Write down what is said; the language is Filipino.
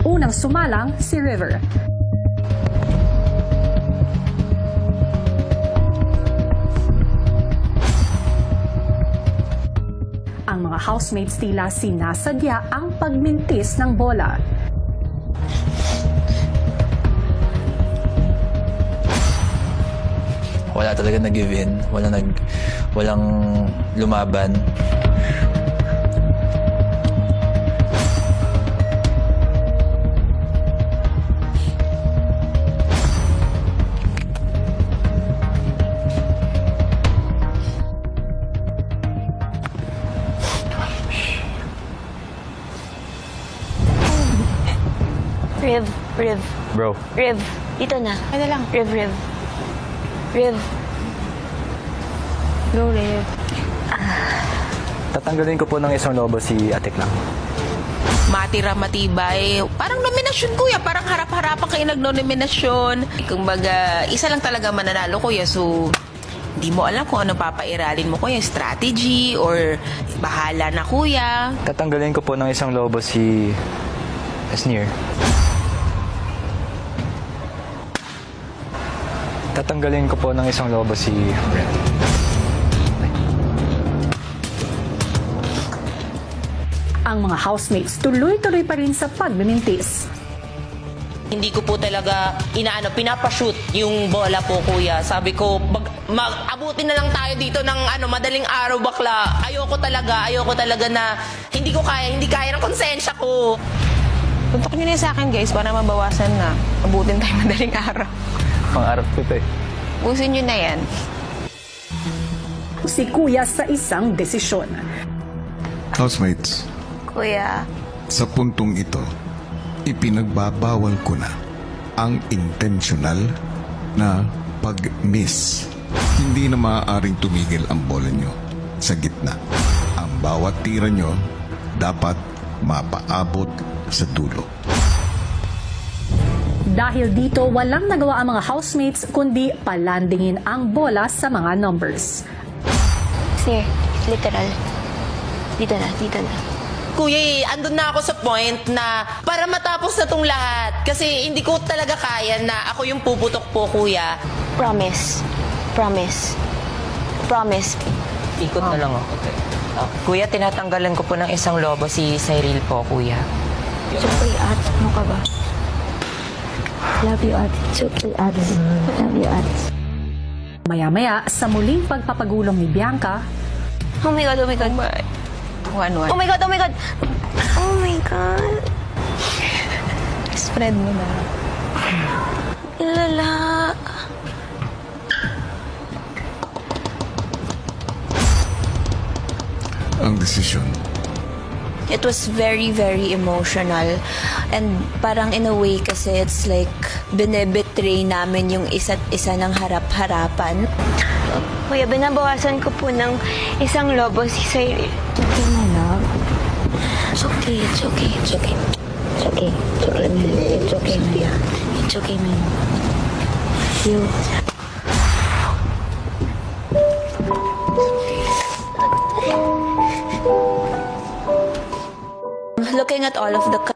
Unang sumalang si River. Ang mga housemates tila sinasadya ang pagmintis ng bola. Wala talaga nag-give in, walang lumaban. Riv. Bro, Riv, dito na. Ano lang? Riv. Riv. Go, Riv. tatanggalin ko po ng isang lobo si Atik lang. Matira, matibay. Parang nominasyon, kuya. Parang harap-harapan kayo nag-nominasyon. Kumbaga, isa lang talaga mananalo, kuya. So, hindi mo alam kung ano papairalin mo, kuya. Strategy or bahala na, kuya. Tatanggalin ko po ng isang lobo si Sneer. Tatanggalin ko po ng isang lobo si Ren. Ang mga housemates tuloy-tuloy pa rin sa pagmimintis. Hindi ko po talaga pinapashoot yung bola po, kuya. Sabi ko, abutin na lang tayo dito ng madaling araw, bakla. Ayoko talaga na hindi kaya ng konsensya ko. Tuntok nyo na sa akin, guys, para mabawasan na. Abutin tayo madaling araw. Pangarap ko ito eh. Usin nyo na yan. Si Kuya sa isang desisyon. Housemates, Kuya. sa puntong ito, ipinagbabawal ko na ang intentional na pag-miss. Hindi na maaaring tumigil ang bola nyo sa gitna. Ang bawat tira nyo dapat mapaabot sa dulo. Dahil dito, walang nagawa ang mga housemates kundi palandingin ang bola sa mga numbers. Sir, literal. Dito na. Kuya, andun na ako sa point na para matapos na tong lahat. Kasi hindi ko talaga kaya na ako yung puputok po, kuya. Promise. Ikot na lang ako. Kuya, tinatanggalan ko po ng isang lobo si Cyril po, kuya. It's okay, At. Ano ka ba? Love you, At. It's okay, At. Love you, At. Maya-maya, sa muling pagpapagulong ni Bianca, Oh my God. 1-1. Oh my God. Oh my God. Spread mo na. Lala. Ang desisyon, It was very, very emotional. And parang in a way kasi it's like binebetray namin yung isa't isa ng harap-harapan. Kuya, binabawasan ko po ng isang lobo si Cyril. Okay, my love. It's okay, my love. It's okay, my love. You. Looking at all of the